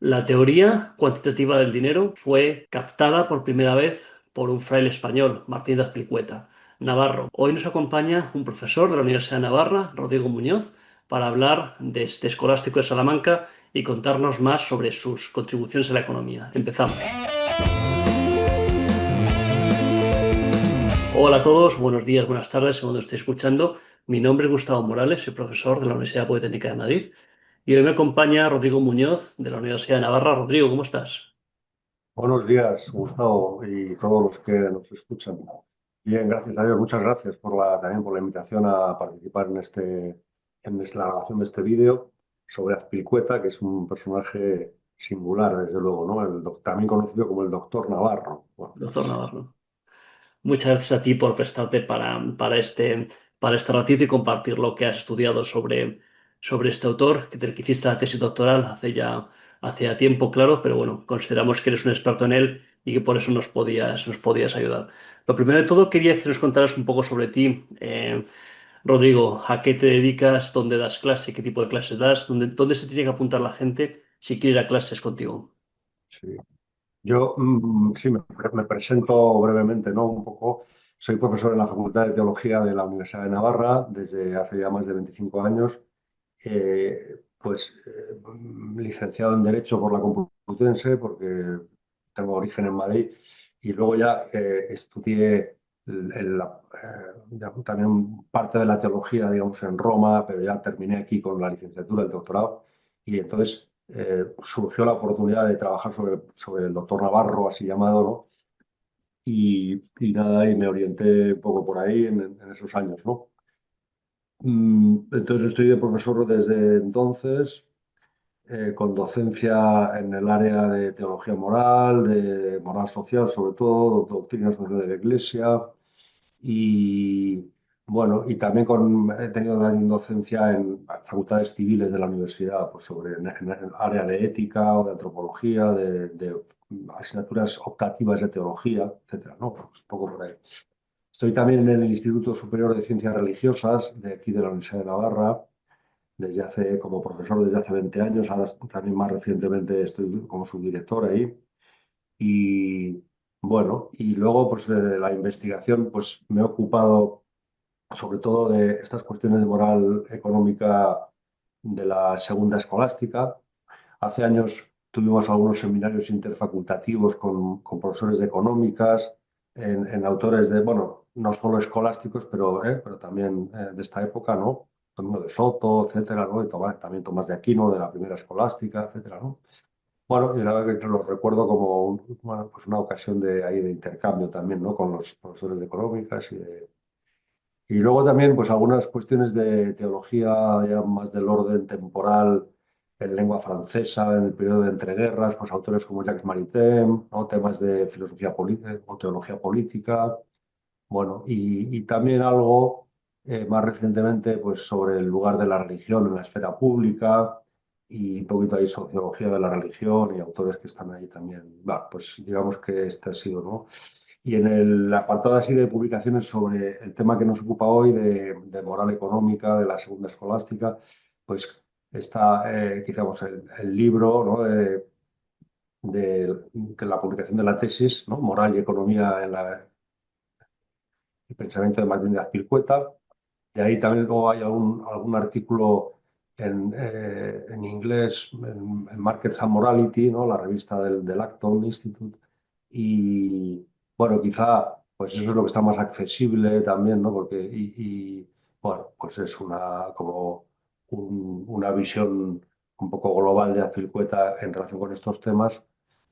La teoría cuantitativa del dinero fue captada por primera vez por un fraile español, Martín de Azpilicueta, Navarro. Hoy nos acompaña un profesor de la Universidad de Navarra, Rodrigo Muñoz, para hablar de este escolástico de Salamanca y contarnos más sobre sus contribuciones a la economía. Empezamos. Hola a todos, buenos días, buenas tardes, según esté escuchando. Mi nombre es Gustavo Morales, soy profesor de la Universidad Politécnica de Madrid y hoy me acompaña Rodrigo Muñoz de la Universidad de Navarra. Rodrigo, ¿cómo estás? Buenos días, Gustavo, y todos los que nos escuchan. Bien, gracias a Dios. Muchas gracias también por la invitación a participar en la grabación de este vídeo sobre Azpilicueta, que es un personaje singular, desde luego, ¿no? También conocido como el Doctor Navarro. Bueno, Doctor pues Navarro. Muchas gracias a ti por prestarte para este ratito y compartir lo que has estudiado sobre este autor, del que hiciste la tesis doctoral hace ya tiempo, claro, pero bueno, consideramos que eres un experto en él y que por eso nos podías ayudar. Lo primero de todo, quería que nos contaras un poco sobre ti. Rodrigo, ¿a qué te dedicas? ¿Dónde das clase? ¿Qué tipo de clases das? ¿Dónde se tiene que apuntar la gente si quiere ir a clases contigo? sí. Yo sí, me presento brevemente, ¿no? Un poco. Soy profesor en la Facultad de Teología de la Universidad de Navarra desde hace ya más de 25 años. Licenciado en Derecho por la Complutense, porque tengo origen en Madrid, y luego ya estudié también parte de la teología, digamos, en Roma, pero ya terminé aquí con la licenciatura, el doctorado, y entonces surgió la oportunidad de trabajar sobre el doctor Navarro, así llamado, ¿no? Y nada, y me orienté un poco por ahí en esos años, ¿no? Entonces estoy de profesor desde entonces, con docencia en el área de teología moral, de moral social, sobre todo, doctrina social de la Iglesia, y bueno, y también he tenido también docencia en facultades civiles de la universidad, pues en el área de ética o de antropología, de asignaturas optativas de teología, etcétera, ¿no? Pues un poco por ahí. Estoy también en el Instituto Superior de Ciencias Religiosas de aquí de la Universidad de Navarra como profesor desde hace 20 años, ahora también más recientemente estoy como subdirector ahí. Y bueno, y luego pues de la investigación pues me he ocupado sobre todo de estas cuestiones de moral económica de la segunda escolástica. Hace años tuvimos algunos seminarios interfacultativos con profesores de económicas, en autores bueno, no solo escolásticos, pero también de esta época, ¿no? Domingo de Soto, etcétera, ¿no? También Tomás de Aquino, de la primera escolástica, etcétera, ¿no? Bueno, y la verdad que lo recuerdo como bueno, pues una ocasión de intercambio también, ¿no? Con los profesores de económicas y luego también, pues algunas cuestiones de teología ya más del orden temporal en lengua francesa, en el periodo de entreguerras, pues autores como Jacques Maritain, ¿no? Temas de filosofía política o teología política, bueno, y también algo más recientemente, pues sobre el lugar de la religión en la esfera pública y un poquito ahí sociología de la religión y autores que están ahí también. Va, pues digamos que este ha sido, ¿no? Y en el apartado así de publicaciones sobre el tema que nos ocupa hoy de moral económica, de la segunda escolástica, pues está quizás el libro, ¿no? Que la publicación de la tesis, ¿no? Moral y economía en el pensamiento de Martín de Azpilicueta. De ahí también luego hay algún artículo en inglés, en Markets and Morality, ¿no? La revista del Acton Institute. Y bueno, quizá pues eso es lo que está más accesible también, ¿no? Bueno, pues es como una visión un poco global de Azpilicueta en relación con estos temas,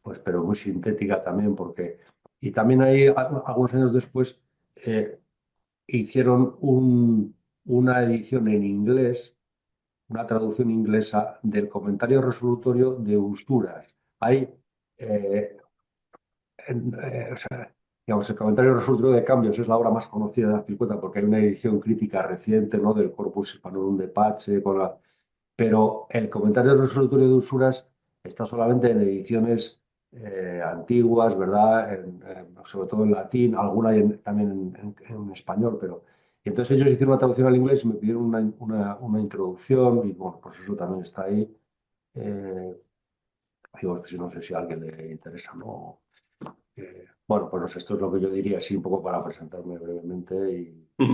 pues pero muy sintética también, porque... Y también hay algunos años después eh, hicieron una edición en inglés, una traducción inglesa del comentario resolutorio de Usuras. Hay eh, o sea, digamos, el comentario resolutorio de cambios es la obra más conocida de Azpilicueta porque hay una edición crítica reciente, ¿no? Del Corpus Hispanorum de Pace, pero el comentario resolutorio de usuras está solamente en ediciones antiguas, ¿verdad? Sobre todo en latín, alguna también en español, pero... Y entonces ellos hicieron una traducción al inglés y me pidieron una introducción y bueno, pues eso también está ahí. Eh, Digo, si no sé si a alguien le interesa, ¿no? Bueno, pues no sé, esto es lo que yo diría así un poco para presentarme brevemente. Ujú,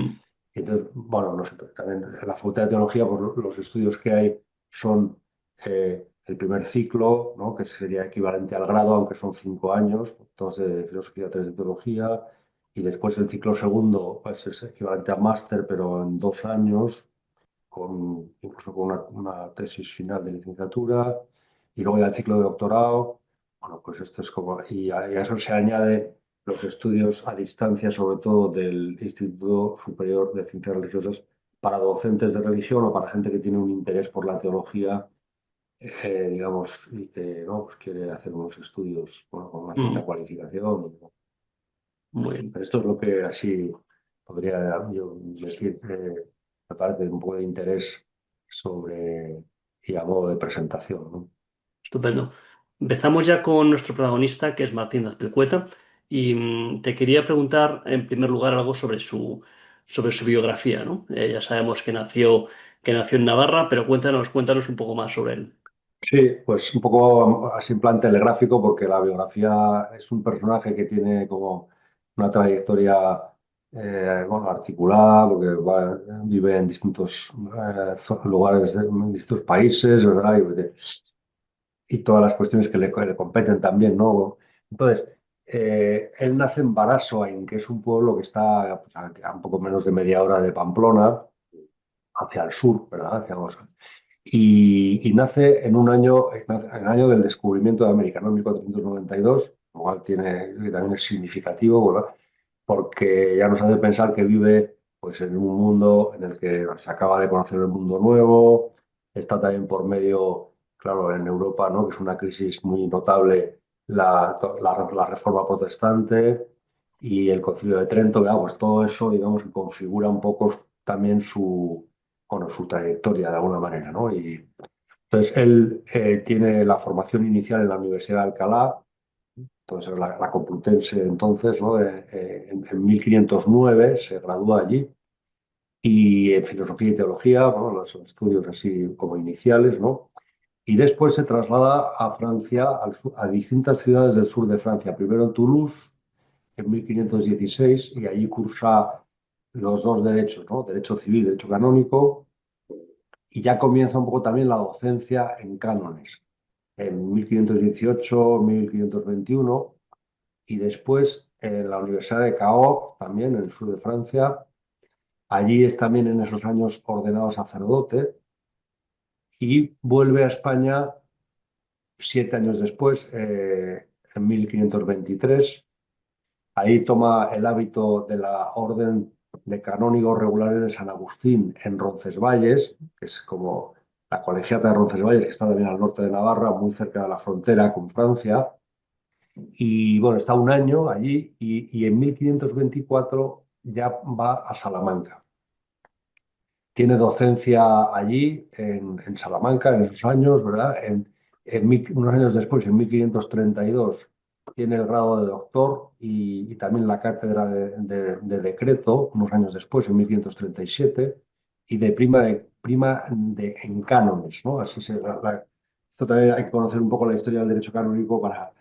Y entonces, bueno, no sé, pero también en la Facultad de Teología, pues los estudios que hay son el primer ciclo, ¿no? Que sería equivalente al grado, aunque son 5 años, dos de filosofía, tres de teología, y después el ciclo segundo, pues es equivalente a máster, pero en 2 años, incluso con una tesis final de licenciatura, y luego ya el ciclo de doctorado. Bueno, pues esto es como, y a eso se añade los estudios a distancia, sobre todo del Instituto Superior de Ciencias Religiosas, para docentes de religión o para gente que tiene un interés por la teología, digamos, y que ¿no? Pues quiere hacer unos estudios, bueno, con una cierta ujú. cualificación. Muy bien, Pero esto es lo que así podría yo decir que me parece un poco de interés sobre, y a modo de presentación, ¿no? estupendo. Empezamos ya con nuestro protagonista, que es Martín Azpilicueta, y te quería preguntar en primer lugar algo sobre su biografía, ¿no? Ya sabemos que nació en Navarra, pero cuéntanos un poco más sobre él. Sí, pues un poco así en plan telegráfico, porque la biografía es un personaje que tiene como una trayectoria bueno, articulada, porque vive en distintos lugares, en distintos países, ¿verdad? Y todas las cuestiones que le competen también, ¿no? Entonces, él nace en Barasoain, que es un pueblo que está pues, a un poco menos de media hora de Pamplona, hacia el sur, ¿verdad? Y nace en un año, en el año del descubrimiento de América, ¿no? En 1492, lo cual que también es significativo, ¿verdad? Porque ya nos hace pensar que vive pues, en un mundo en el que se acaba de conocer el mundo nuevo, está también por medio, claro, en Europa, ¿no? Que es una crisis muy notable, la reforma protestante y el Concilio de Trento, ¿verdad? Pues todo eso, digamos, que configura un poco también bueno, su trayectoria de alguna manera, ¿no? Y entonces él tiene la formación inicial en la Universidad de Alcalá, entonces la Complutense entonces, ¿no? En 1509 se gradúa allí y en filosofía y teología, bueno, los estudios así como iniciales, ¿no? Y después se traslada a Francia, a distintas ciudades del sur de Francia, primero en Toulouse en 1516 y allí cursa los dos derechos, ¿no? Derecho civil, derecho canónico, y ya comienza un poco también la docencia en cánones, en 1518, 1521, y después en la Universidad de Cahors, también en el sur de Francia. Allí es también en esos años ordenado sacerdote y vuelve a España 7 años después, en 1523. Ahí toma el hábito de la Orden de Canónigos Regulares de San Agustín en Roncesvalles, que es como la colegiata de Roncesvalles, que está también al norte de Navarra, muy cerca de la frontera con Francia. Y bueno, está un año allí y en 1524 ya va a Salamanca. Tiene docencia allí, en Salamanca, en esos años, ¿verdad? Unos años después, en 1532 tiene el grado de doctor y también la cátedra de decreto, unos años después, en 1537 y en cánones, ¿no? Esto también hay que conocer un poco la historia del derecho canónico para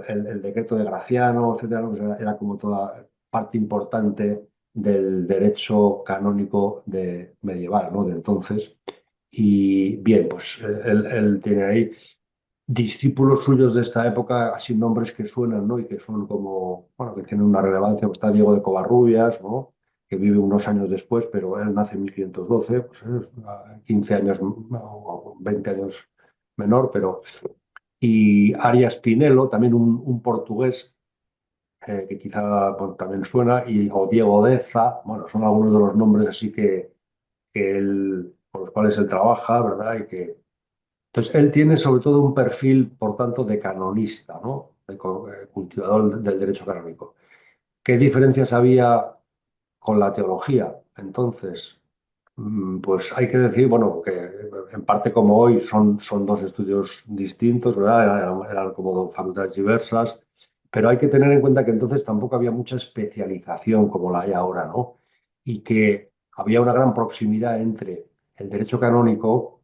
el decreto de Graciano, etcétera, ¿no? Pues era como toda parte importante del derecho canónico medieval, ¿no? De entonces. Y bien, pues él tiene ahí discípulos suyos de esta época, así nombres que suenan, ¿no? Y que son como, bueno, que tienen una relevancia. Pues está Diego de Covarrubias, ¿no? Que vive unos años después, pero él nace en 1512, pues es 15 años o 20 años menor, pero... Y Arias Pinelo, también un portugués que quizá bueno, también suena, o Diego Deza, bueno, son algunos de los nombres así con los cuales él trabaja, ¿verdad? Entonces, él tiene sobre todo un perfil, por tanto, de canonista, ¿no? Cultivador del derecho canónico. ¿Qué diferencias había con la teología? Entonces, pues hay que decir, bueno, que en parte como hoy son dos estudios distintos, ¿verdad? Eran como dos facultades diversas, pero hay que tener en cuenta que entonces tampoco había mucha especialización como la hay ahora, ¿no? Y que había una gran proximidad entre el derecho canónico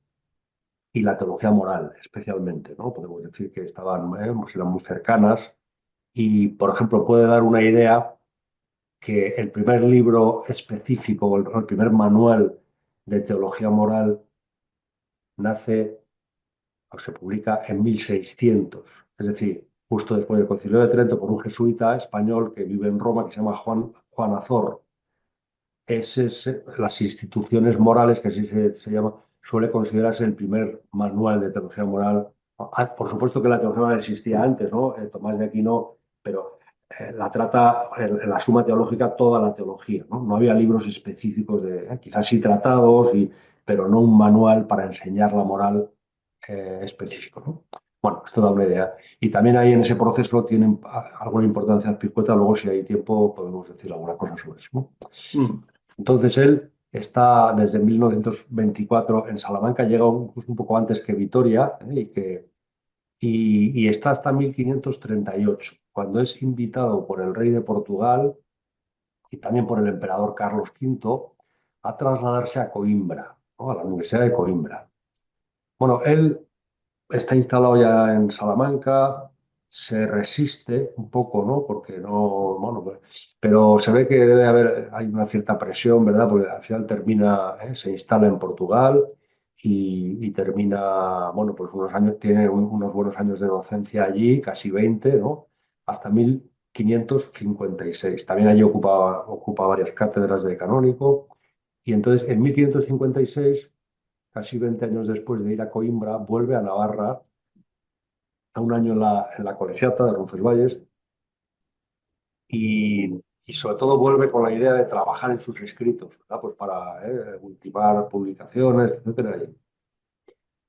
y la teología moral, especialmente, ¿no? Podemos decir que pues eran muy cercanas y, por ejemplo, puede dar una idea que el primer libro específico, el primer manual de teología moral nace o se publica en 1600, es decir, justo después del Concilio de Trento, por un jesuita español que vive en Roma, que se llama Juan Azor. Las instituciones morales, que así se llama, suele considerarse el primer manual de teología moral. Por supuesto que la teología moral existía antes, ¿no? Tomás de Aquino, pero la trata en la Suma Teológica toda la teología, ¿no? No había libros específicos quizás sí tratados, pero no un manual para enseñar la moral específico, ¿no? Bueno, esto da una idea. Y también ahí en ese proceso tienen alguna importancia Azpilicueta, luego si hay tiempo podemos decir alguna cosa sobre eso, ¿no? Mm, Entonces él está desde 1924 en Salamanca, llega pues, un poco antes que Vitoria, y está hasta 1538, cuando es invitado por el rey de Portugal y también por el emperador Carlos V a trasladarse a Coimbra, ¿no? A la Universidad de Coimbra. Bueno, él está instalado ya en Salamanca, se resiste un poco, ¿no? Porque no, bueno, pero se ve que debe haber, hay una cierta presión, ¿verdad? Porque al final termina, se instala en Portugal y termina, bueno, pues unos años, tiene unos buenos años de docencia allí, casi 20, ¿no? Hasta 1556. También allí ocupa varias cátedras de canónico. Y entonces, en 1556, casi 20 años después de ir a Coimbra, vuelve a Navarra a un año en la colegiata de Roncesvalles y sobre todo vuelve con la idea de trabajar en sus escritos, ¿verdad? Pues para ultimar publicaciones, etcétera.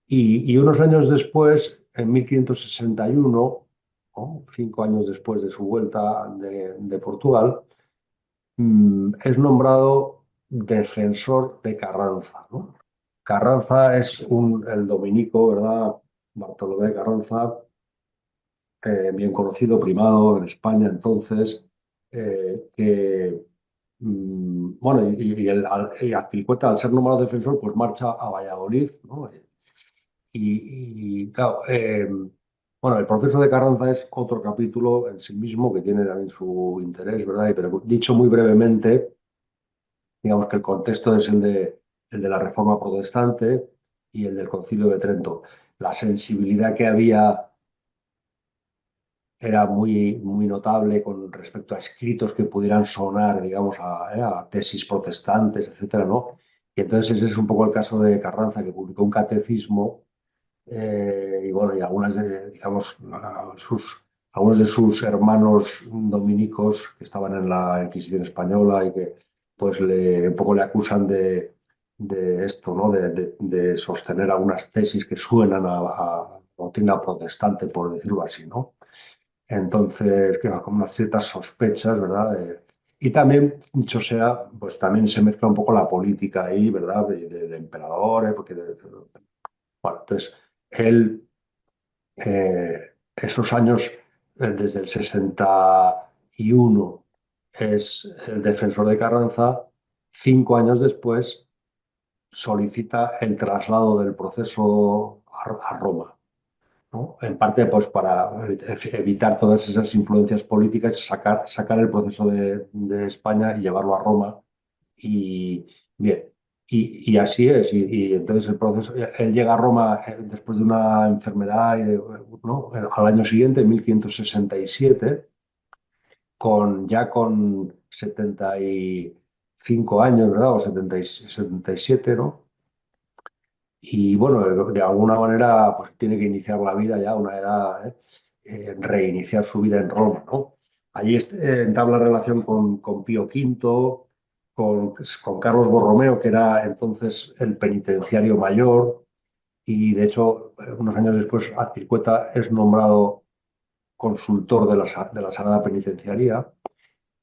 Y unos años después, en 1561, ¿no? 5 años después de su vuelta de Portugal, es nombrado defensor de Carranza, ¿no? Carranza es el dominico, ¿verdad? Bartolomé de Carranza, bien conocido, primado en España entonces, bueno, y Azpilicueta, al ser nombrado defensor, pues marcha a Valladolid, ¿no? Claro, bueno, el proceso de Carranza es otro capítulo en sí mismo que tiene también su interés, ¿verdad? Pero dicho muy brevemente, digamos que el contexto es el de la Reforma Protestante y el del Concilio de Trento. La sensibilidad que había era muy, muy notable con respecto a escritos que pudieran sonar, digamos, a tesis protestantes, etcétera, ¿no? Y entonces ese es un poco el caso de Carranza, que publicó un catecismo y bueno, y digamos, algunos de sus hermanos dominicos que estaban en la Inquisición española y que pues un poco le acusan de esto, ¿no? De sostener algunas tesis que suenan a doctrina protestante, por decirlo así, ¿no? Entonces, que como unas ciertas sospechas, ¿verdad? Y también, dicho sea, pues también se mezcla un poco la política ahí, ¿verdad? De emperadores, porque, bueno, entonces, él, esos años, desde el 61, es el defensor de Carranza. 5 años después, solicita el traslado del proceso a Roma, ¿no? En parte, pues para evitar todas esas influencias políticas, sacar el proceso de España y llevarlo a Roma. Y bien, y así es. Y entonces el proceso, él llega a Roma después de una enfermedad, ¿no? Al año siguiente, en 1567, ya con 75 años, ¿verdad? O 77, ¿no? Y bueno, de alguna manera pues tiene que iniciar la vida ya a una edad, reiniciar su vida en Roma, ¿no? Allí entabla relación con Pío V, con Carlos Borromeo, que era entonces el penitenciario mayor, y de hecho, unos años después, Azpilicueta es nombrado consultor de la Sagrada Penitenciaría.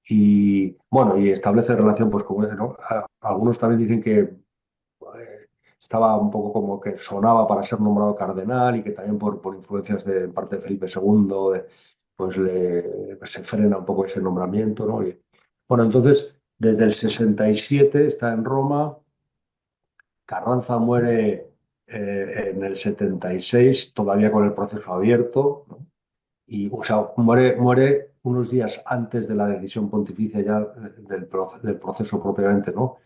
Y bueno, y establece relación, pues como, ¿no? Algunos también dicen que estaba un poco como que sonaba para ser nombrado cardenal y que también por influencias de en parte de Felipe II, pues se frena un poco ese nombramiento, ¿no? Bueno, entonces, desde el 67 está en Roma. Carranza muere en el 76, todavía con el proceso abierto, ¿no? Y, o sea, muere unos días antes de la decisión pontificia ya del proceso propiamente, ¿no?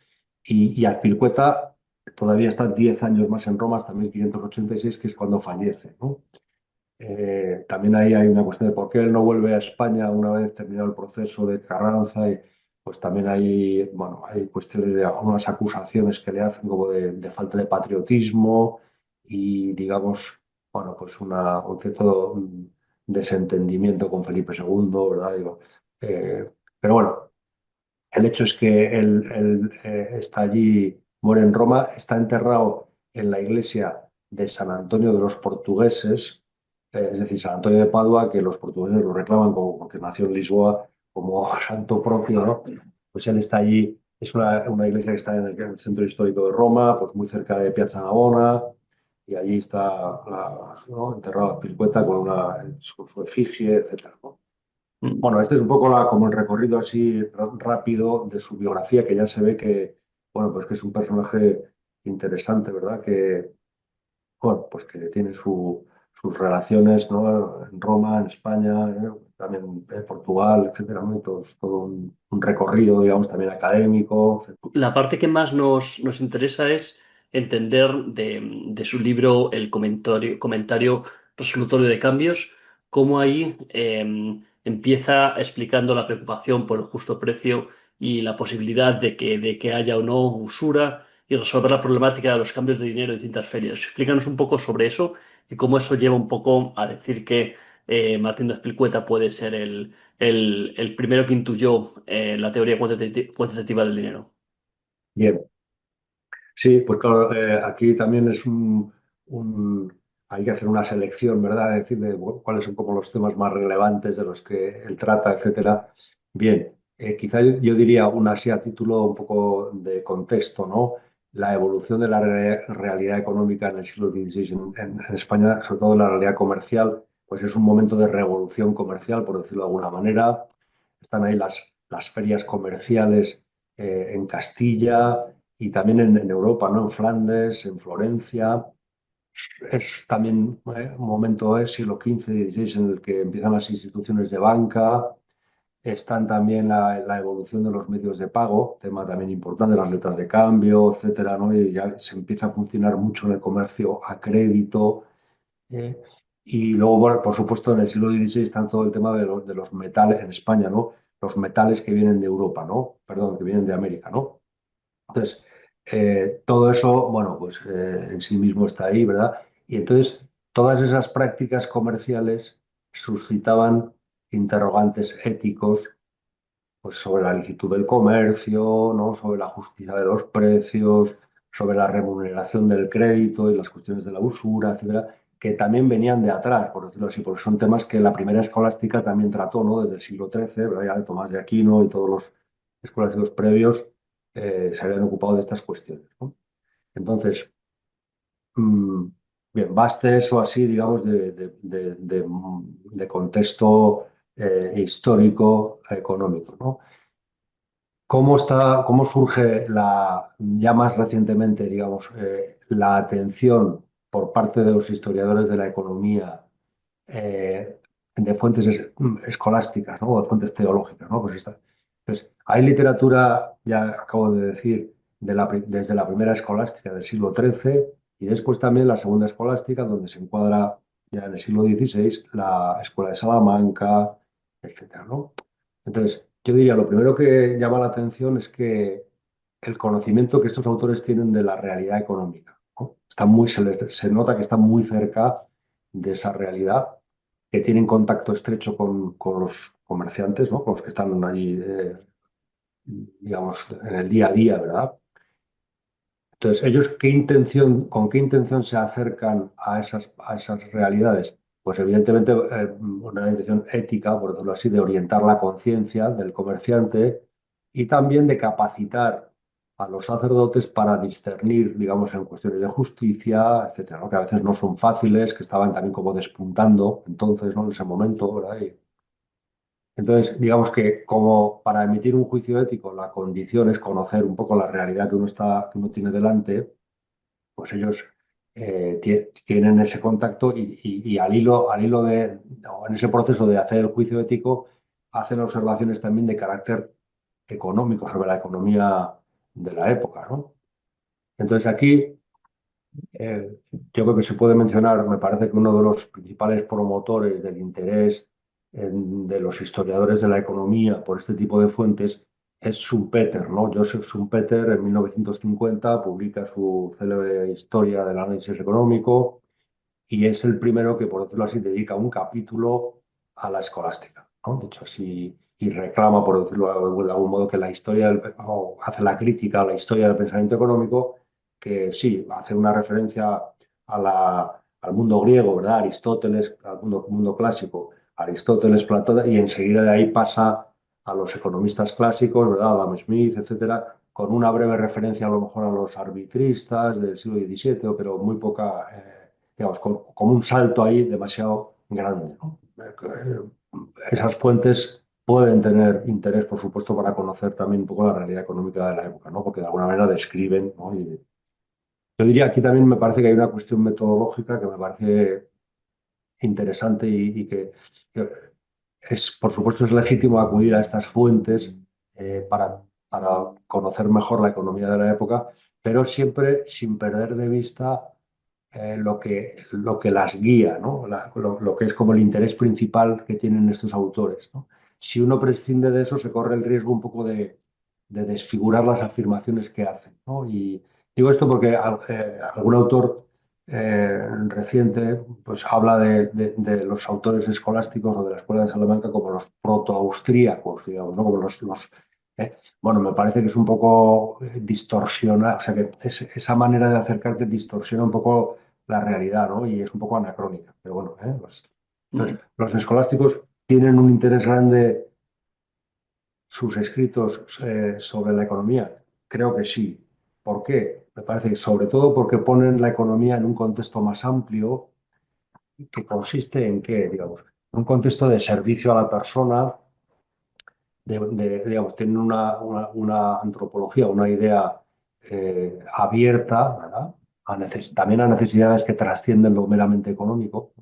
Y Azpilicueta todavía está 10 años más en Roma, hasta 1586, que es cuando fallece, ¿no? También ahí hay una cuestión de por qué él no vuelve a España una vez terminado el proceso de Carranza, y pues también hay, bueno, hay cuestiones de algunas acusaciones que le hacen como de falta de patriotismo y digamos, bueno, pues un cierto desentendimiento con Felipe II, ¿verdad? Digo, pero bueno, el hecho es que él está allí, muere en Roma, está enterrado en la iglesia de San Antonio de los Portugueses, es decir, San Antonio de Padua, que los portugueses lo reclaman como porque nació en Lisboa como santo propio, ¿no? Pues él está allí, es una iglesia que está en el centro histórico de Roma, pues muy cerca de Piazza Navona, y allí está ¿no? enterrado Azpilicueta con su efigie, etcétera, ¿no? Mm. Bueno, este es un poco como el recorrido así rápido de su biografía, que ya se ve que, bueno, pues que es un personaje interesante, ¿verdad? Que, bueno, pues que tiene sus relaciones, ¿no? En Roma, en España, también en Portugal, etcétera, ¿no? Y todo un recorrido, digamos, también académico, etcétera. La parte que más nos interesa es entender de su libro el comentario resolutorio de cambios, cómo ahí empieza explicando la preocupación por el justo precio y la posibilidad de que haya o no usura y resolver la problemática de los cambios de dinero en distintas ferias. Explícanos un poco sobre eso y cómo eso lleva un poco a decir que Martín de Azpilicueta puede ser el primero que intuyó la teoría cuantitativa del dinero. Bien. Sí, pues claro, aquí también hay que hacer una selección, ¿verdad? Es decir, de cuáles son como los temas más relevantes de los que él trata, etcétera. Bien, quizá yo diría una así a título un poco de contexto, ¿no? La evolución de la realidad económica en el siglo XVI en España, sobre todo la realidad comercial, pues es un momento de revolución comercial, por decirlo de alguna manera. Están ahí las ferias comerciales en Castilla y también en Europa, ¿no? En Flandes, en Florencia. Es también un momento, siglo XV, XVI, en el que empiezan las instituciones de banca. Están también la evolución de los medios de pago, tema también importante, las letras de cambio, etcétera, ¿no? Y ya se empieza a funcionar mucho en el comercio a crédito. ¿eh? Y luego, bueno, por supuesto, en el siglo XVI está todo el tema de los metales en España, ¿no? Los metales que vienen de Europa, ¿no? Perdón, que vienen de América, ¿no? Entonces, todo eso, bueno, pues en sí mismo está ahí, ¿verdad? Y entonces, todas esas prácticas comerciales suscitaban interrogantes éticos, pues sobre la licitud del comercio, ¿no? Sobre la justicia de los precios, sobre la remuneración del crédito y las cuestiones de la usura, etcétera, que también venían de atrás, por decirlo así, porque son temas que la primera escolástica también trató, ¿no? Desde el siglo XIII, ¿verdad? Ya de Tomás de Aquino y todos los escolásticos previos se habían ocupado de estas cuestiones, ¿no? Entonces, mm, bien, baste eso así, digamos, de contexto histórico, económico, ¿no? ¿Cómo surge ya más recientemente, digamos, la atención por parte de los historiadores de la economía de fuentes escolásticas, ¿no? O de fuentes teológicas, ¿no? Pues entonces, hay literatura, ya acabo de decir, desde la primera escolástica del siglo XIII y después también la segunda escolástica, donde se encuadra ya en el siglo XVI la Escuela de Salamanca, etcétera, ¿no? Entonces, yo diría, lo primero que llama la atención es que el conocimiento que estos autores tienen de la realidad económica, ¿no? Se nota que están muy cerca de esa realidad, que tienen contacto estrecho con los comerciantes, ¿no? Con los que están allí, digamos, en el día a día, ¿verdad? Entonces, ellos, con qué intención se acercan a esas realidades? Pues evidentemente una intención ética, por decirlo así, de orientar la conciencia del comerciante y también de capacitar a los sacerdotes para discernir, digamos, en cuestiones de justicia, etcétera, ¿no? Que a veces no son fáciles, que estaban también como despuntando entonces, ¿no? En ese momento, ¿verdad? Entonces, digamos que como para emitir un juicio ético, la condición es conocer un poco la realidad que uno tiene delante, pues ellos tienen ese contacto y al hilo de, o en ese proceso de hacer el juicio ético, hacen observaciones también de carácter económico sobre la economía de la época, ¿no? Entonces aquí yo creo que se puede mencionar, me parece que uno de los principales promotores del interés de los historiadores de la economía por este tipo de fuentes es Schumpeter, ¿no? Joseph Schumpeter en 1950 publica su célebre Historia del análisis económico y es el primero que, por decirlo así, dedica un capítulo a la escolástica, ¿no? De hecho, así, y reclama, por decirlo de algún modo, que la historia, o hace la crítica a la historia del pensamiento económico, que sí, hace una referencia al mundo griego, ¿verdad? Aristóteles, al mundo clásico, Aristóteles, Platón, y enseguida de ahí pasa a los economistas clásicos, ¿verdad? Adam Smith, etcétera, con una breve referencia a lo mejor a los arbitristas del siglo XVII, pero muy poca, digamos, como un salto ahí demasiado grande, ¿no? Esas fuentes pueden tener interés, por supuesto, para conocer también un poco la realidad económica de la época, ¿no? Porque de alguna manera describen, ¿no? Y yo diría, aquí también me parece que hay una cuestión metodológica que me parece interesante y que por supuesto, es legítimo acudir a estas fuentes para conocer mejor la economía de la época, pero siempre sin perder de vista lo que las guía, ¿no? Lo que es como el interés principal que tienen estos autores, ¿no? Si uno prescinde de eso, se corre el riesgo un poco de desfigurar las afirmaciones que hacen, ¿no? Y digo esto porque algún autor reciente pues habla de los autores escolásticos o de la escuela de Salamanca como los protoaustríacos, digamos, ¿no? Como bueno, me parece que es un poco distorsiona, o sea que esa manera de acercarte distorsiona un poco la realidad, ¿no? Y es un poco anacrónica. Pero bueno, Mm. entonces, los escolásticos tienen un interés grande sus escritos sobre la economía. Creo que sí. ¿Por qué? Me parece que sobre todo porque ponen la economía en un contexto más amplio que consiste en qué, digamos, un contexto de servicio a la persona, digamos, tienen una antropología, una idea abierta, ¿verdad? También a necesidades que trascienden lo meramente económico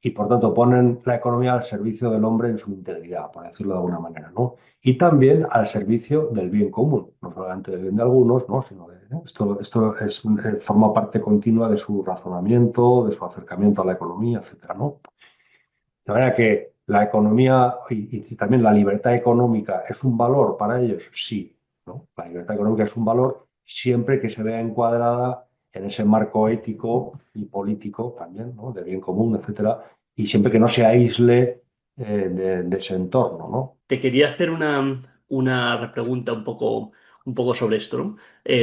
y por tanto ponen la economía al servicio del hombre en su integridad, por decirlo de alguna manera, ¿no? Y también al servicio del bien común, no solamente del bien de algunos, ¿no? Sino esto forma parte continua de su razonamiento, de su acercamiento a la economía, etcétera, ¿no? De manera que la economía y también la libertad económica es un valor para ellos, sí, ¿no? La libertad económica es un valor siempre que se vea encuadrada en ese marco ético y político también, ¿no? De bien común, etcétera, y siempre que no se aísle de ese entorno, ¿no? Te quería hacer una repregunta un poco sobre esto, ¿no?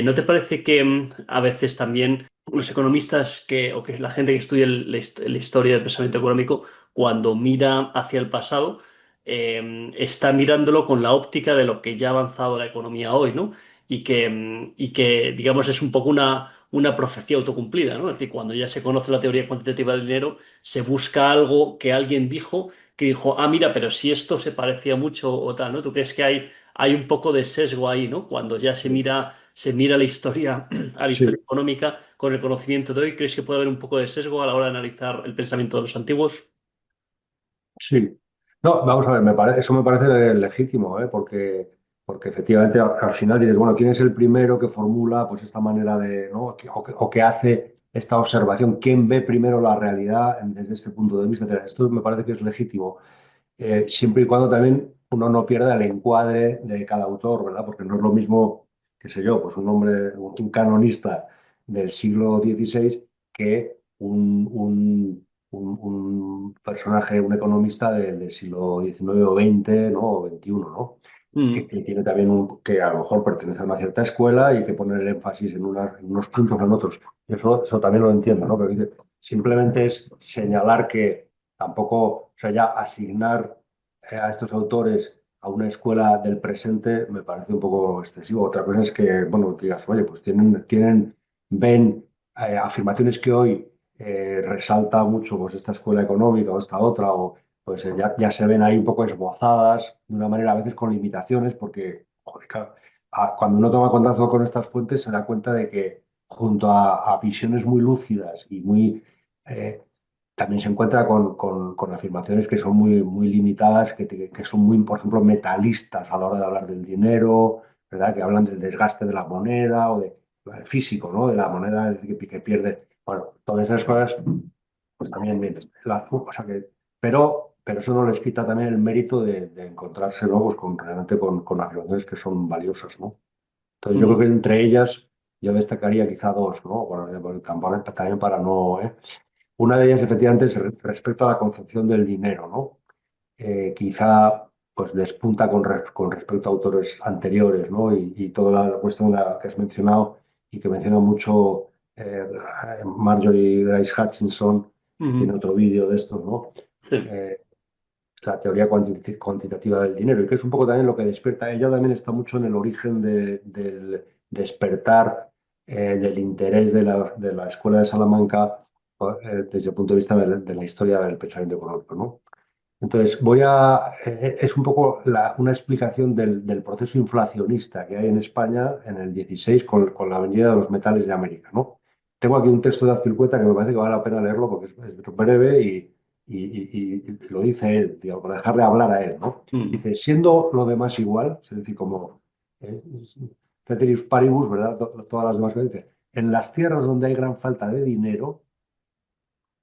¿No te parece que a veces también los economistas o que la gente que estudia la historia del pensamiento económico, cuando mira hacia el pasado, está mirándolo con la óptica de lo que ya ha avanzado la economía hoy, ¿no? Y que digamos, es un poco una profecía autocumplida, ¿no? Es decir, cuando ya se conoce la teoría cuantitativa del dinero, se busca algo que alguien dijo que dijo, ah, mira, pero si esto se parecía mucho o tal, ¿no? ¿Tú crees que hay un poco de sesgo ahí, ¿no? Cuando ya Sí. se mira la historia, a la historia Sí, económica con el conocimiento de hoy, ¿crees que puede haber un poco de sesgo a la hora de analizar el pensamiento de los antiguos? sí. No, vamos a ver, eso me parece legítimo, ¿eh? Porque efectivamente al final dices, bueno, ¿quién es el primero que formula pues esta manera de, ¿no? O que hace esta observación? ¿Quién ve primero la realidad desde este punto de vista? Esto me parece que es legítimo, siempre y cuando también uno no pierda el encuadre de cada autor, ¿verdad? Porque no es lo mismo, qué sé yo, pues un hombre, un canonista del siglo XVI que un personaje, un economista del siglo XIX o XX, ¿no? O XXI, ¿no? Mm. Que tiene también que a lo mejor pertenece a una cierta escuela y que pone el énfasis en unos puntos o en otros. Eso también lo entiendo, ¿no? Pero dice, simplemente es señalar que tampoco, o sea, ya asignar a estos autores a una escuela del presente me parece un poco excesivo. Otra cosa es que, bueno, digas, oye, pues ven afirmaciones que hoy resalta mucho pues esta escuela económica o esta otra, o pues ya se ven ahí un poco esbozadas de una manera a veces con limitaciones, porque joder, claro, cuando uno toma contacto con estas fuentes se da cuenta de que junto a visiones muy lúcidas y muy... eh, también se encuentra con afirmaciones que son muy, muy limitadas, que son muy, por ejemplo, metalistas a la hora de hablar del dinero, ¿verdad? Que hablan del desgaste de la moneda o de físico, ¿no? De la moneda es decir, que pierde. Bueno, todas esas cosas, pues también bien. O sea que, pero eso no les quita también el mérito de encontrarse luego pues, realmente con afirmaciones que son valiosas, ¿no? Entonces yo creo que Mm, entre ellas yo destacaría quizá dos, ¿no? Bueno, también para no, ¿eh? Una de ellas efectivamente es respecto a la concepción del dinero, ¿no? Quizá pues despunta con respecto a autores anteriores, ¿no? Y toda la cuestión que has mencionado y que menciona mucho Marjorie Grace Hutchinson, que tiene mm, otro vídeo de estos, ¿no? sí. Eh, la teoría cuantitativa del dinero, y que es un poco también lo que despierta. Ella también está mucho en el origen del despertar del interés de la Escuela de Salamanca desde el punto de vista de la historia del pensamiento económico, ¿no? Entonces, es un poco una explicación del proceso inflacionista que hay en España en el 16 con la venida de los metales de América, ¿no? Tengo aquí un texto de Azpilicueta que me parece que vale la pena leerlo porque es breve y lo dice él, digamos, para dejarle hablar a él, ¿no? Mm, Dice, siendo lo demás igual, es decir, como eh, ceteris paribus, ¿verdad? Todas las demás cosas, dice, en las tierras donde hay gran falta de dinero,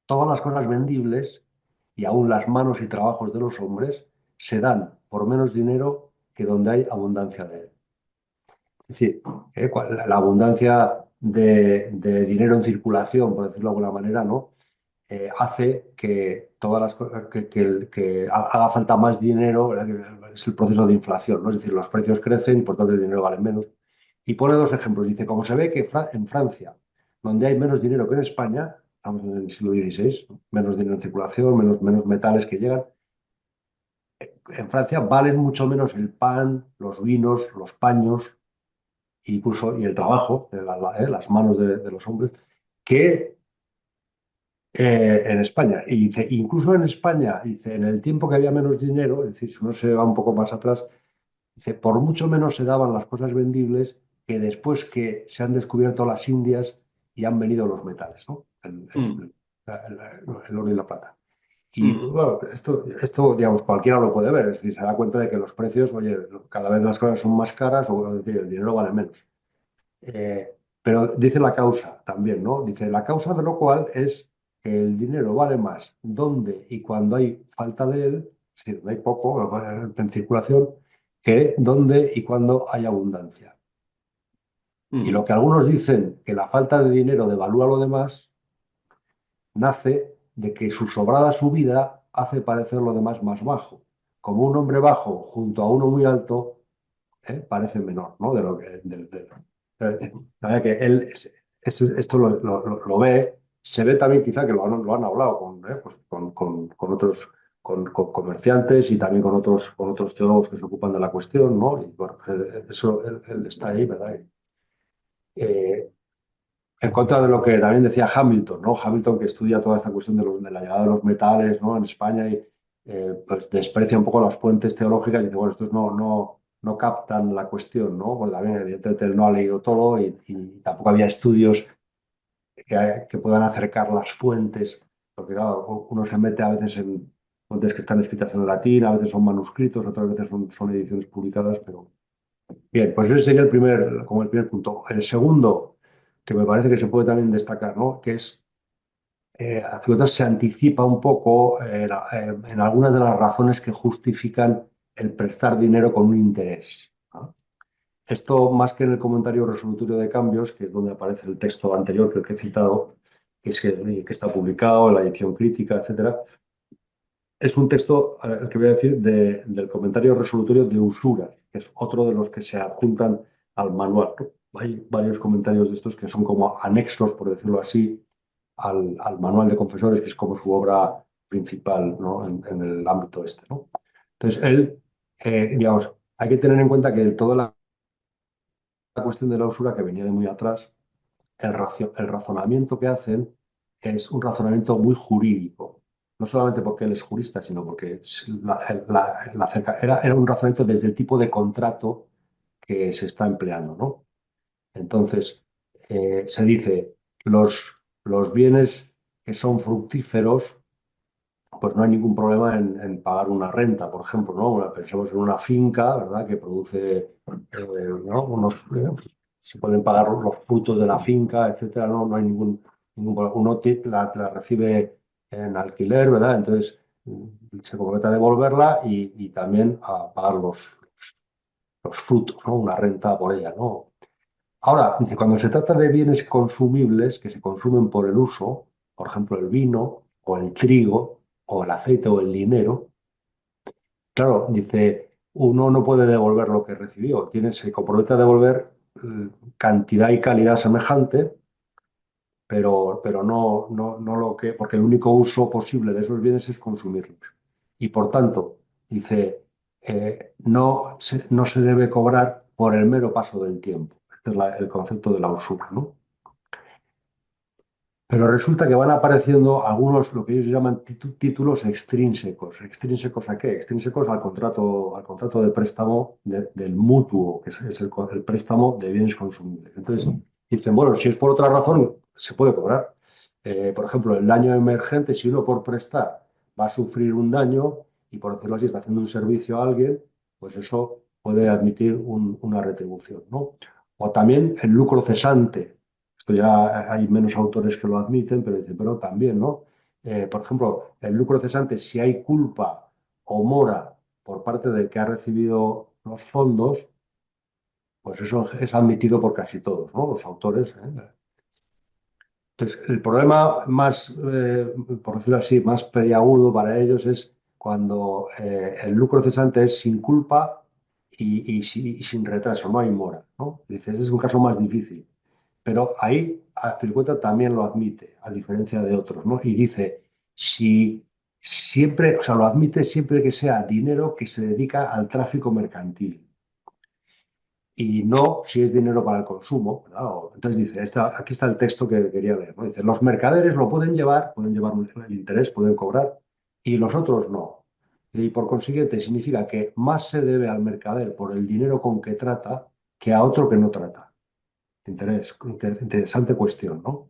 todas las cosas vendibles y aún las manos y trabajos de los hombres se dan por menos dinero que donde hay abundancia de él. Es decir, la abundancia de dinero en circulación, por decirlo de alguna manera, ¿no? Hace que todas las que haga falta más dinero, ¿verdad? Que es el proceso de inflación, ¿no? Es decir, los precios crecen y por tanto el dinero vale menos. Y pone dos ejemplos. Dice, como se ve que en Francia, donde hay menos dinero que en España, estamos en el siglo XVI, ¿no? Menos dinero en circulación, menos metales que llegan, en Francia valen mucho menos el pan, los vinos, los paños, incluso y el trabajo, las manos de los hombres, que en España. Y dice, incluso en España, dice, en el tiempo que había menos dinero, es decir, si uno se va un poco más atrás, dice, por mucho menos se daban las cosas vendibles que después que se han descubierto las Indias y han venido los metales, ¿no? mm, El oro y la plata. Y mm, bueno, esto, digamos, cualquiera lo puede ver, es decir, se da cuenta de que los precios, oye, cada vez las cosas son más caras o es decir, el dinero vale menos. Pero dice la causa también, ¿no? Dice, la causa de lo cual es que el dinero vale más donde y cuando hay falta de él, es decir, donde hay poco en circulación, que donde y cuando hay abundancia. Y lo mm, que algunos dicen que la falta de dinero devalúa lo demás, nace de que su sobrada subida hace parecer lo demás más bajo. Como un hombre bajo junto a uno muy alto parece menor, ¿no? De lo que, la verdad que él esto lo ve, se ve también quizá que lo han hablado pues con otros con comerciantes y también con otros teólogos que se ocupan de la cuestión, ¿no? Y bueno, eso él está ahí, ¿verdad? Eh, en contra de lo que también decía Hamilton, ¿no? Hamilton que estudia toda esta cuestión de la llegada de los metales, ¿no? En España y pues desprecia un poco las fuentes teológicas y dice, bueno, estos no captan la cuestión, ¿no? Porque también evidentemente él no ha leído todo y tampoco había estudios que puedan acercar las fuentes, porque claro, uno se mete a veces en fuentes que están escritas en latín, a veces son manuscritos, otras veces son ediciones publicadas, pero bien, pues ese sería como el primer punto. El segundo, que me parece que se puede también destacar, ¿no? Que es, Fiotas se anticipa un poco en algunas de las razones que justifican el prestar dinero con un interés, ¿no? Esto, más que en el comentario resolutorio de cambios, que es donde aparece el texto anterior que he citado, que está publicado en la edición crítica, etcétera, es un texto, el que voy a decir, del comentario resolutorio de usura, que es otro de los que se adjuntan al manual, ¿no? Hay varios comentarios de estos que son como anexos, por decirlo así, al manual de confesores, que es como su obra principal, ¿no? En el ámbito este, ¿no? Entonces, digamos, hay que tener en cuenta que toda la cuestión de la usura, que venía de muy atrás, el razonamiento que hacen es un razonamiento muy jurídico. No solamente porque él es jurista, sino porque era un razonamiento desde el tipo de contrato que se está empleando, ¿no? Entonces, se dice los bienes que son fructíferos, pues no hay ningún problema en pagar una renta, por ejemplo, ¿no? Pensemos en una finca, ¿verdad? Que produce, ¿no? Se pueden pagar los frutos de la finca, etcétera, no hay ningún problema. Uno la recibe en alquiler, ¿verdad? Entonces se compromete a devolverla y también a pagar los frutos, ¿no? Una renta por ella, ¿no? Ahora, dice, cuando se trata de bienes consumibles que se consumen por el uso, por ejemplo, el vino o el trigo o el aceite o el dinero, claro, dice, uno no puede devolver lo que recibió, se compromete a devolver cantidad y calidad semejante, pero no lo que, porque el único uso posible de esos bienes es consumirlos. Y por tanto, dice, no se debe cobrar por el mero paso del tiempo. Este es el concepto de la usura, ¿no? Pero resulta que van apareciendo algunos, lo que ellos llaman títulos extrínsecos. ¿Extrínsecos a qué? Extrínsecos al contrato de préstamo del mutuo, que es el préstamo de bienes consumibles. Entonces, dicen, bueno, si es por otra razón, se puede cobrar. Por ejemplo, el daño emergente, si uno por prestar va a sufrir un daño y por decirlo así está haciendo un servicio a alguien, pues eso puede admitir una retribución, ¿no? O también el lucro cesante. Esto ya hay menos autores que lo admiten, pero dicen, pero también, ¿no? Por ejemplo, el lucro cesante, si hay culpa o mora por parte del que ha recibido los fondos, pues eso es admitido por casi todos, ¿no? Los autores. Entonces, el problema más, por decirlo así, más peliagudo para ellos es cuando el lucro cesante es sin culpa y sin retraso, no hay mora, ¿no? Dice, ese es un caso más difícil. Pero ahí Azpilicueta también lo admite, a diferencia de otros, ¿no? Y dice, si siempre, o sea, lo admite siempre que sea dinero que se dedica al tráfico mercantil y no si es dinero para el consumo, ¿verdad? Entonces dice, aquí está el texto que quería leer, ¿no? Dice, los mercaderes lo pueden llevar el interés, pueden cobrar, y los otros no. Y por consiguiente significa que más se debe al mercader por el dinero con que trata que a otro que no trata. Interesante cuestión, ¿no?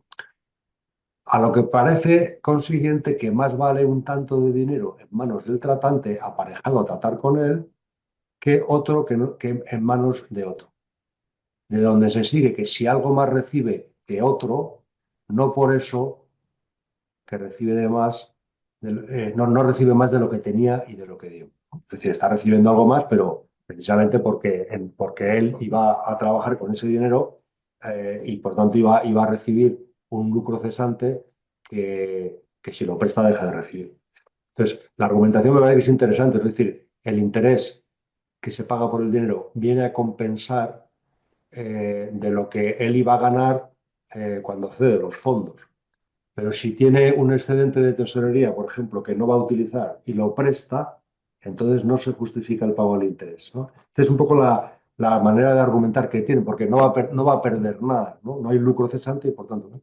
A lo que parece consiguiente que más vale un tanto de dinero en manos del tratante aparejado a tratar con él que otro que en manos de otro. De donde se sigue que si algo más recibe que otro, no por eso que recibe de más, no recibe más de lo que tenía y de lo que dio. Es decir, está recibiendo algo más, pero precisamente porque él iba a trabajar con ese dinero y por tanto iba a recibir un lucro cesante que si lo presta deja de recibir. Entonces, la argumentación me parece que es interesante, es decir, el interés que se paga por el dinero viene a compensar de lo que él iba a ganar cuando cede los fondos. Pero si tiene un excedente de tesorería, por ejemplo, que no va a utilizar y lo presta, entonces no se justifica el pago del interés, ¿no? Esta es un poco la manera de argumentar que tiene, porque no va a perder nada, ¿no? No hay lucro cesante y por tanto, ¿no?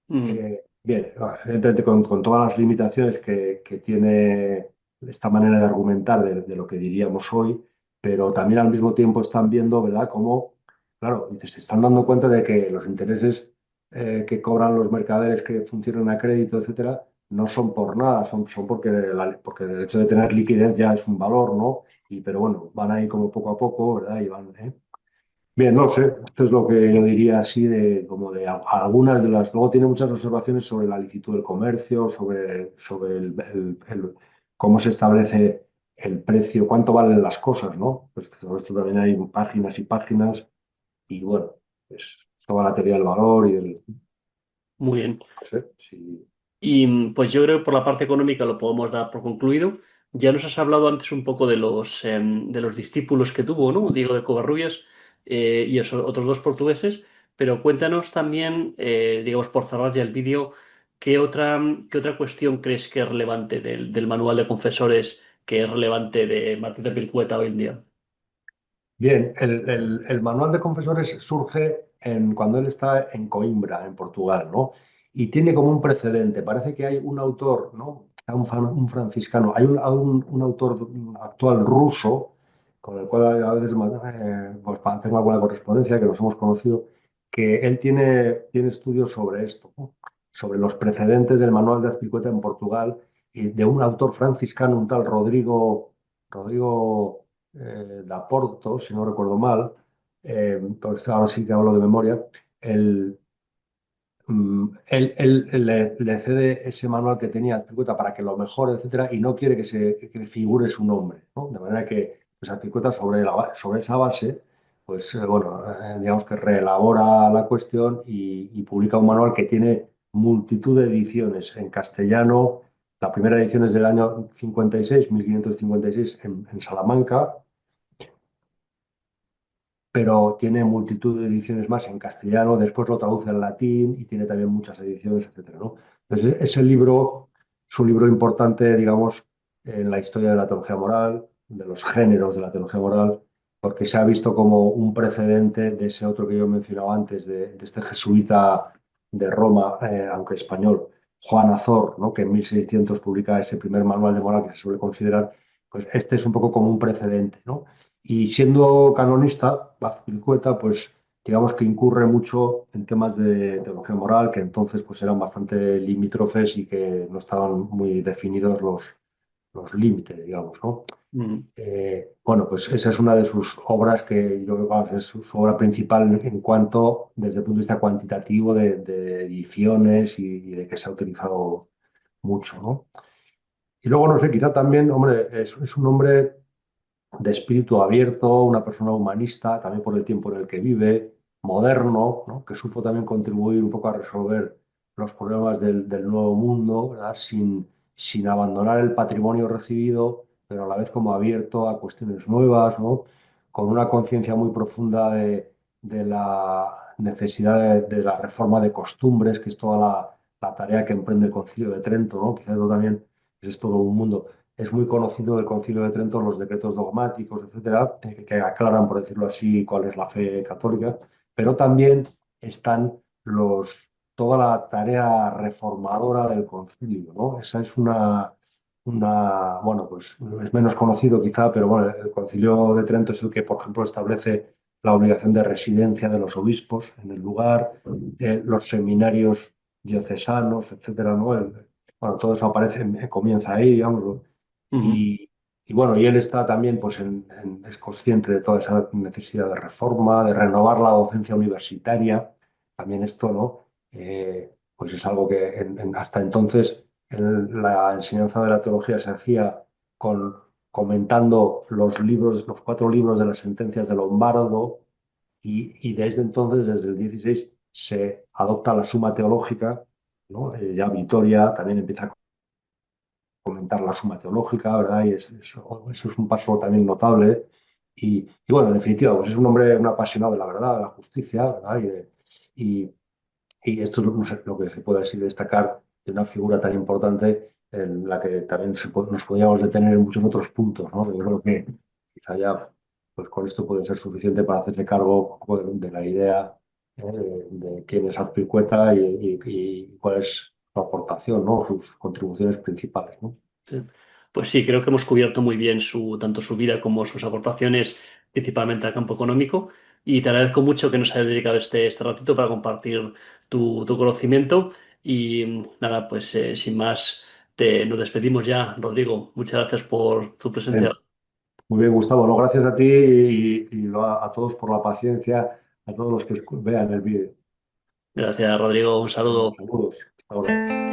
Mm, Bien, evidentemente con todas las limitaciones que tiene esta manera de argumentar de lo que diríamos hoy, pero también al mismo tiempo están viendo, ¿verdad?, cómo, claro, dices, se están dando cuenta de que los intereses que cobran los mercaderes que funcionan a crédito, etcétera, no son por nada, son porque, porque el hecho de tener liquidez ya es un valor, ¿no? Pero bueno, van ahí como poco a poco, ¿verdad? Y van, ¿eh? Bien, no sé, esto es lo que yo diría así de como de algunas de las. Luego tiene muchas observaciones sobre la licitud del comercio, sobre cómo se establece el precio, cuánto valen las cosas, ¿no? Pues sobre esto también hay páginas y páginas, y bueno, pues toda la teoría del valor y del. muy bien. No sé, si. Y pues yo creo que por la parte económica lo podemos dar por concluido. Ya nos has hablado antes un poco de los discípulos que tuvo, ¿no? Diego de Covarrubias y esos otros dos portugueses, pero cuéntanos también, digamos, por cerrar ya el vídeo, qué otra cuestión crees que es relevante del manual de confesores, que es relevante de Martín de Pilcueta hoy en día? Bien, el manual de confesores surge cuando él está en Coimbra, en Portugal, ¿no? Y tiene como un precedente. Parece que hay un autor, ¿no? Un franciscano, hay un autor actual ruso, con el cual a veces pues, tengo alguna correspondencia que nos hemos conocido, que él tiene estudios sobre esto, ¿no? Sobre los precedentes del manual de Azpilicueta en Portugal y de un autor franciscano, un tal Rodrigo da Porto, si no recuerdo mal, pues ahora sí que hablo de memoria. el, él le cede ese manual que tenía Azpilicueta para que lo mejore, etcétera, y no quiere que figure su nombre, ¿no? De manera que pues, Azpilicueta sobre esa base, pues bueno, digamos que reelabora la cuestión y publica un manual que tiene multitud de ediciones en castellano. La primera edición es del año 56, 1556, en Salamanca, pero tiene multitud de ediciones más en castellano, después lo traduce al latín y tiene también muchas ediciones, etcétera, ¿no? Entonces, ese libro es un libro importante, digamos, en la historia de la teología moral, de los géneros de la teología moral, porque se ha visto como un precedente de ese otro que yo mencionaba antes, de este jesuita de Roma, aunque español, Juan Azor, ¿no? Que en 1600 publica ese primer manual de moral que se suele considerar, pues este es un poco como un precedente, ¿no? Y siendo canonista, Bazpilicueta, pues digamos que incurre mucho en temas de teología moral, que entonces pues eran bastante limítrofes y que no estaban muy definidos los límites, digamos, ¿no? Mm. Bueno, pues esa es una de sus obras que yo creo que vamos, es su obra principal en cuanto, desde el punto de vista cuantitativo, de ediciones y de que se ha utilizado mucho, ¿no? Y luego, no sé, quizá también, hombre, es un hombre de espíritu abierto, una persona humanista, también por el tiempo en el que vive, moderno, ¿no? Que supo también contribuir un poco a resolver los problemas del nuevo mundo, ¿verdad? Sin abandonar el patrimonio recibido, pero a la vez como abierto a cuestiones nuevas, ¿no? Con una conciencia muy profunda de la necesidad de la reforma de costumbres, que es toda la tarea que emprende el Concilio de Trento, ¿no? Quizás eso también es todo un mundo. Es muy conocido del Concilio de Trento los decretos dogmáticos, etcétera, que aclaran, por decirlo así, cuál es la fe católica, pero también están toda la tarea reformadora del concilio, ¿no? Esa es bueno, pues es menos conocido quizá, pero bueno, el Concilio de Trento es el que, por ejemplo, establece la obligación de residencia de los obispos en el lugar, los seminarios diocesanos, etcétera, ¿no? Bueno, todo eso comienza ahí, digamos, Ujú. y bueno, y él está también, pues, es consciente de toda esa necesidad de reforma, de renovar la docencia universitaria. También esto, ¿no? Pues es algo que hasta entonces la enseñanza de la teología se hacía comentando los libros, los cuatro libros de las sentencias de Lombardo, y desde entonces, desde el 16, se adopta la Suma Teológica, ¿no? Ya Vitoria también empieza comentar la Suma Teológica, ¿verdad? Y eso es un paso también notable. Y bueno, en definitiva, pues es un hombre, un apasionado de la verdad, de la justicia, ¿verdad? Y, y esto es no sé, lo que se puede así destacar de una figura tan importante en la que también nos podríamos detener en muchos otros puntos, ¿no? Yo creo que quizá ya pues con esto puede ser suficiente para hacerse cargo un poco de la idea de quién es Azpilicueta y cuál es su aportación, ¿no? Sus contribuciones principales, ¿no? Sí. Pues sí, creo que hemos cubierto muy bien tanto su vida como sus aportaciones, principalmente al campo económico. Y te agradezco mucho que nos hayas dedicado este ratito para compartir tu conocimiento. Y nada, pues sin más, nos despedimos ya, Rodrigo. Muchas gracias por tu presencia. Bien. Muy bien, Gustavo. No, gracias a ti y a todos por la paciencia, a todos los que vean el vídeo. Gracias, Rodrigo. Un Venga, saludo. saludos. Hasta ahora.